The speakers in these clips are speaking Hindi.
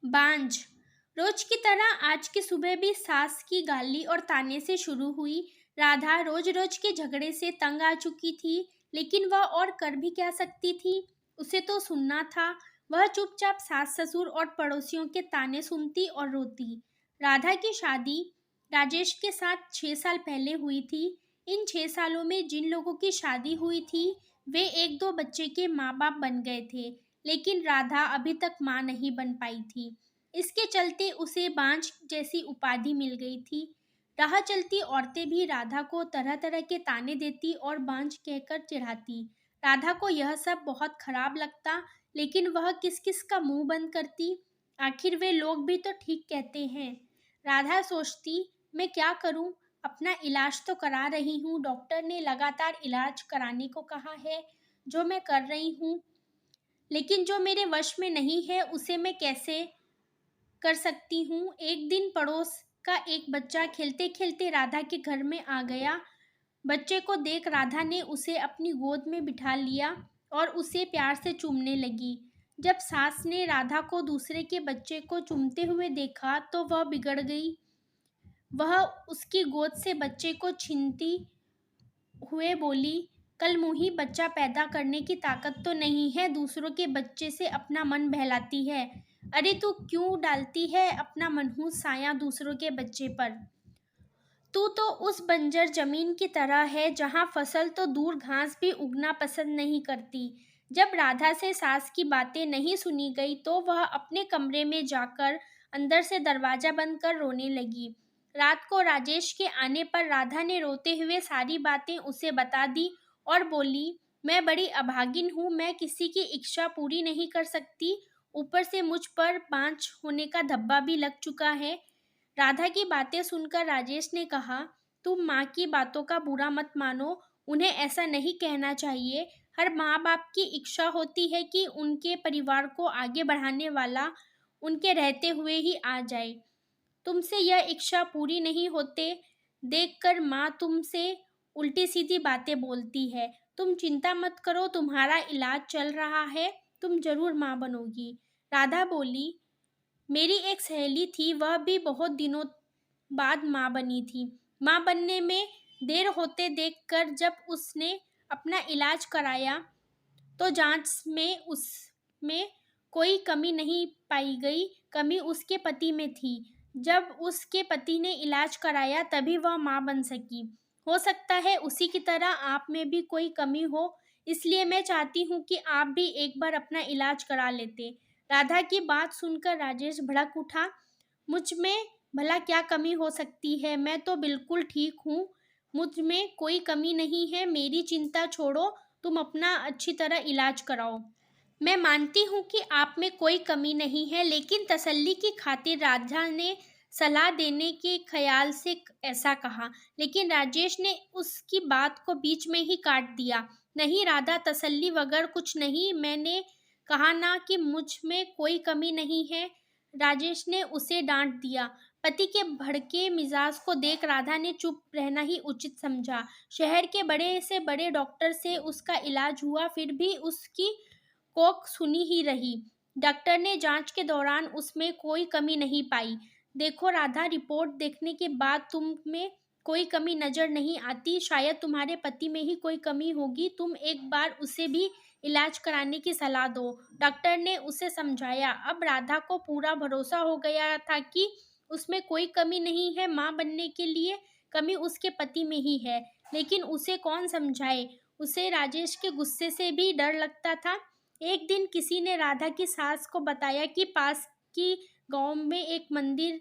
बांझ। रोज की तरह आज की सुबह भी सास की गाली और ताने से शुरू हुई। राधा रोज रोज के झगड़े से तंग आ चुकी थी, लेकिन वह और कर भी क्या सकती थी। उसे तो सुनना था। वह चुपचाप सास ससुर और पड़ोसियों के ताने सुनती और रोती। राधा की शादी राजेश के साथ 6 साल पहले हुई थी। इन 6 सालों में जिन लोगों की शादी हुई थी वे एक दो बच्चे के माँ बाप बन गए थे, लेकिन राधा अभी तक माँ नहीं बन पाई थी। इसके चलते उसे बांझ जैसी उपाधि मिल गई थी। राह चलती औरतें भी राधा को तरह तरह के ताने देती और बांझ कहकर चिढ़ाती। राधा को यह सब बहुत खराब लगता, लेकिन वह किस किस का मुंह बंद करती। आखिर वे लोग भी तो ठीक कहते हैं। राधा सोचती, मैं क्या करूं? अपना इलाज तो करा रही हूं, डॉक्टर ने लगातार इलाज कराने को कहा है, जो मैं कर रही हूं, लेकिन जो मेरे वश में नहीं है उसे मैं कैसे कर सकती हूँ। एक दिन पड़ोस का एक बच्चा खेलते खेलते राधा के घर में आ गया। बच्चे को देख राधा ने उसे अपनी गोद में बिठा लिया और उसे प्यार से चूमने लगी। जब सास ने राधा को दूसरे के बच्चे को चूमते हुए देखा तो वह बिगड़ गई। वह उसकी गोद से बच्चे को छीनती हुए बोली, कल मुही बच्चा पैदा करने की ताकत तो नहीं है, दूसरों के बच्चे से अपना मन बहलाती है। अरे तू क्यों डालती है अपना मनहूस साया दूसरों के बच्चे पर? तू तो उस बंजर जमीन की तरह है जहाँ फसल तो दूर घास भी उगना पसंद नहीं करती। जब राधा से सास की बातें नहीं सुनी गई तो वह अपने कमरे में जाकर अंदर से दरवाजा बंद कर रोने लगी। रात को राजेश के आने पर राधा ने रोते हुए सारी बातें उसे बता दी और बोली, मैं बड़ी अभागिन हूँ, मैं किसी की इच्छा पूरी नहीं कर सकती, ऊपर से मुझ पर बांझ होने का धब्बा भी लग चुका है। राधा की बातें सुनकर राजेश ने कहा, तुम माँ की बातों का बुरा मत मानो, उन्हें ऐसा नहीं कहना चाहिए। हर माँ बाप की इच्छा होती है कि उनके परिवार को आगे बढ़ाने वाला उनके रहते हुए ही आ जाए। तुमसे यह इच्छा पूरी नहीं होते देखकर माँ तुमसे उल्टी सीधी बातें बोलती है। तुम चिंता मत करो, तुम्हारा इलाज चल रहा है, तुम जरूर माँ बनोगी। राधा बोली, मेरी एक सहेली थी, वह भी बहुत दिनों बाद माँ बनी थी। माँ बनने में देर होते देखकर जब उसने अपना इलाज कराया तो जांच में उसमें कोई कमी नहीं पाई गई। कमी उसके पति में थी। जब उसके पति ने इलाज कराया तभी वह माँ बन सकी। हो सकता है उसी की तरह आप में भी कोई कमी हो, इसलिए मैं चाहती हूँ कि आप भी एक बार अपना इलाज करा लेते। राधा की बात सुनकर राजेश भड़क उठा। मुझ में भला क्या कमी हो सकती है? मैं तो बिल्कुल ठीक हूँ, मुझ में कोई कमी नहीं है। मेरी चिंता छोड़ो, तुम अपना अच्छी तरह इलाज कराओ। मैं मानती हूँ कि आप में कोई कमी नहीं है, लेकिन तसल्ली की खातिर राधा ने सलाह देने के ख्याल से ऐसा कहा, लेकिन राजेश ने उसकी बात को बीच में ही काट दिया। नहीं राधा, तसल्ली वगैरह कुछ नहीं, मैंने कहा ना कि मुझ में कोई कमी नहीं है, राजेश ने उसे डांट दिया। पति के भड़के मिजाज को देख राधा ने चुप रहना ही उचित समझा। शहर के बड़े से बड़े डॉक्टर से उसका इलाज हुआ, फिर भी उसकी कोक सुनी ही रही। डॉक्टर ने जांच के दौरान उसमें कोई कमी नहीं पाई। देखो राधा, रिपोर्ट देखने के बाद तुम में कोई कमी नजर नहीं आती, शायद तुम्हारे पति में ही कोई कमी होगी। तुम एक बार उसे भी इलाज कराने की सलाह दो। डॉक्टर ने उसे समझाया। अब राधा को पूरा भरोसा हो गया था कि उसमें कोई कमी नहीं है। माँ बनने के लिए कमी उसके पति में ही है, लेकिन उसे कौन समझाए। उसे राजेश के गुस्से से भी डर लगता था। एक दिन किसी ने राधा की सास को बताया कि पास की गांव में एक मंदिर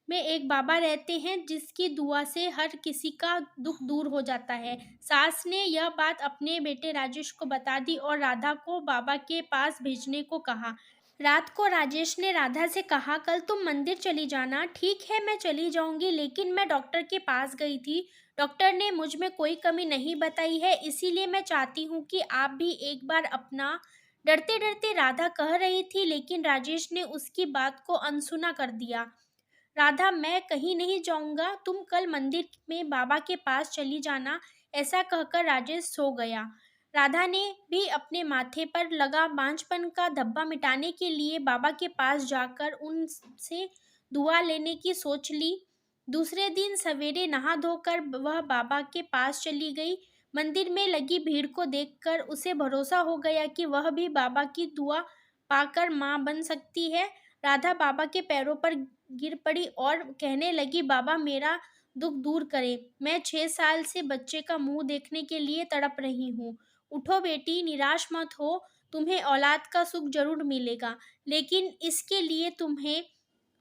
में एक बाबा रहते हैं जिसकी दुआ से हर किसी का दुख दूर हो जाता है। सास ने यह बात अपने बेटे राजेश को बता दी और राधा को बाबा के पास भेजने को कहा। रात को राजेश ने राधा से कहा, कल तुम मंदिर चली जाना। ठीक है, मैं चली जाऊंगी, लेकिन मैं डॉक्टर के पास गई थी, डॉक्टर ने मुझ में कोई कमी नहीं बताई है, इसीलिए मैं चाहती हूँ कि आप भी एक बार अपना। डरते डरते राधा कह रही थी, लेकिन राजेश ने उसकी बात को अनसुना कर दिया। राधा, मैं कहीं नहीं जाऊंगा, तुम कल मंदिर में बाबा के पास चली जाना। ऐसा कहकर राजेश सो गया। राधा ने भी अपने माथे पर लगा बांझपन का धब्बा मिटाने के लिए बाबा के पास जाकर उनसे दुआ लेने की सोच ली। दूसरे दिन सवेरे नहा धोकर वह बाबा के पास चली गई। मंदिर में लगी भीड़ को देखकर उसे भरोसा हो गया कि वह भी बाबा की दुआ पाकर मां बन सकती है। राधा बाबा के पैरों पर गिर पड़ी और कहने लगी, बाबा मेरा दुख दूर करे। मैं 6 साल से बच्चे का मुंह देखने के लिए तड़प रही हूँ। उठो बेटी, निराश मत हो। तुम्हें औलाद का सुख जरूर मिलेगा, लेकिन इसके लिए तुम्हें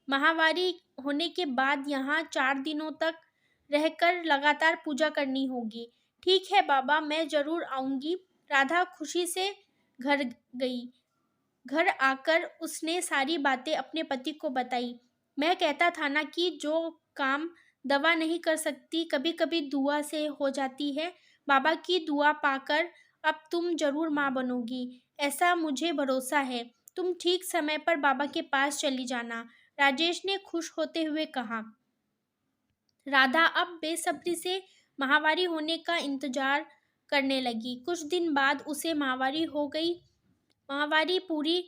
माहवारी होने के बाद यहाँ 4 दिनों तक रहकर लगातार पूजा करनी होगी। ठीक है बाबा, मैं जरूर आऊंगी। राधा खुशी से घर गई। घर आकर उसने सारी बातें अपने पति को बताई। मैं कहता था ना कि जो काम दवा नहीं कर सकती, कभी कभी दुआ से हो जाती है। बाबा की दुआ पाकर अब तुम जरूर माँ बनोगी, ऐसा मुझे भरोसा है। तुम ठीक समय पर बाबा के पास चली जाना, राजेश ने खुश होते हुए कहा। राधा अब बेसब्री से माहवारी होने का इंतजार करने लगी। कुछ दिन बाद उसे माहवारी हो गई। माहवारी पूरी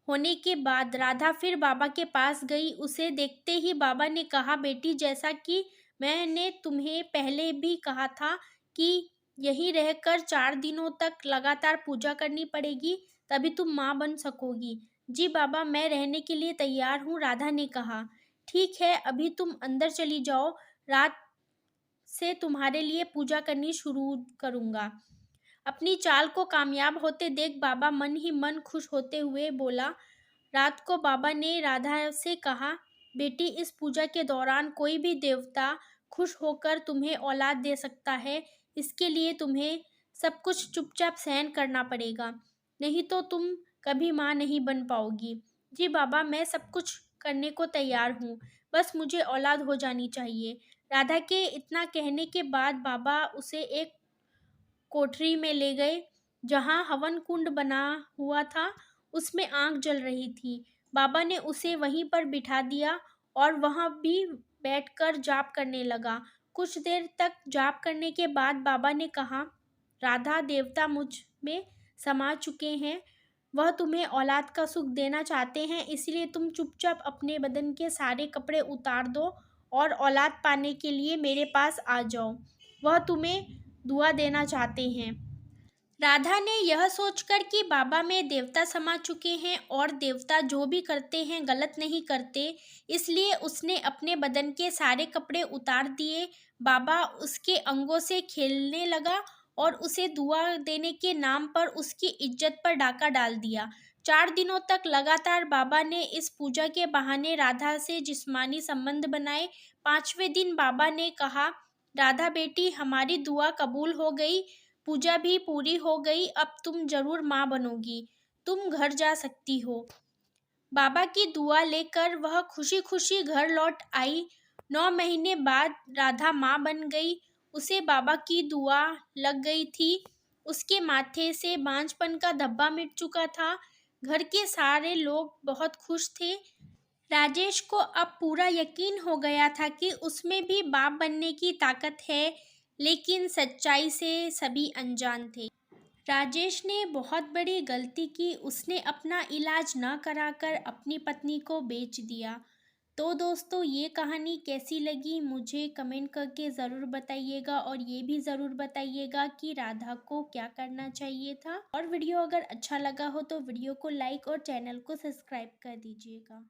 होने के बाद राधा फिर बाबा के पास गई। उसे देखते ही बाबा ने कहा, बेटी, जैसा कि मैंने तुम्हें पहले भी कहा था कि यहीं रहकर 4 दिनों तक लगातार पूजा करनी पड़ेगी, तभी तुम माँ बन सकोगी। जी बाबा, मैं रहने के लिए तैयार हूँ, राधा ने कहा। ठीक है, अभी तुम अंदर चली जाओ, रात से तुम्हारे लिए पूजा करनी शुरू करूँगा। अपनी चाल को कामयाब होते देख बाबा मन ही मन खुश होते हुए बोला। रात को बाबा ने राधा से कहा, बेटी, इस पूजा के दौरान कोई भी देवता खुश होकर तुम्हें औलाद दे सकता है। इसके लिए तुम्हें सब कुछ चुपचाप सहन करना पड़ेगा, नहीं तो तुम कभी माँ नहीं बन पाओगी। जी बाबा, मैं सब कुछ करने को तैयार हूँ, बस मुझे औलाद हो जानी चाहिए। राधा के इतना कहने के बाद बाबा उसे एक कोठरी में ले गए, जहाँ हवन कुंड बना हुआ था। उसमें आग जल रही थी। बाबा ने उसे वहीं पर बिठा दिया और वहाँ भी बैठकर जाप करने लगा। कुछ देर तक जाप करने के बाद बाबा ने कहा, राधा, देवता मुझ में समा चुके हैं। वह तुम्हें औलाद का सुख देना चाहते हैं, इसलिए तुम चुपचाप अपने बदन के सारे कपड़े उतार दो और औलाद पाने के लिए मेरे पास आ जाओ। वह तुम्हें दुआ देना चाहते हैं। राधा ने यह सोचकर कि बाबा में देवता समा चुके हैं और देवता जो भी करते हैं गलत नहीं करते, इसलिए उसने अपने बदन के सारे कपड़े उतार दिए। बाबा उसके अंगों से खेलने लगा और उसे दुआ देने के नाम पर उसकी इज्जत पर डाका डाल दिया। 4 दिनों तक लगातार बाबा ने इस पूजा के बहाने राधा से जिस्मानी संबंध बनाए। 5वें दिन बाबा ने कहा, राधा बेटी, हमारी दुआ कबूल हो गई, पूजा भी पूरी हो गई, अब तुम जरूर माँ बनोगी, तुम घर जा सकती हो। बाबा की दुआ लेकर वह खुशी खुशी घर लौट आई। 9 महीने बाद राधा माँ बन गई। उसे बाबा की दुआ लग गई थी। उसके माथे से बांझपन का धब्बा मिट चुका था। घर के सारे लोग बहुत खुश थे। राजेश को अब पूरा यकीन हो गया था कि उसमें भी बाप बनने की ताकत है, लेकिन सच्चाई से सभी अनजान थे। राजेश ने बहुत बड़ी गलती की। उसने अपना इलाज न कराकर अपनी पत्नी को बेच दिया। तो दोस्तों, ये कहानी कैसी लगी मुझे कमेंट करके ज़रूर बताइएगा, और ये भी ज़रूर बताइएगा कि राधा को क्या करना चाहिए था। और वीडियो अगर अच्छा लगा हो तो वीडियो को लाइक और चैनल को सब्सक्राइब कर दीजिएगा।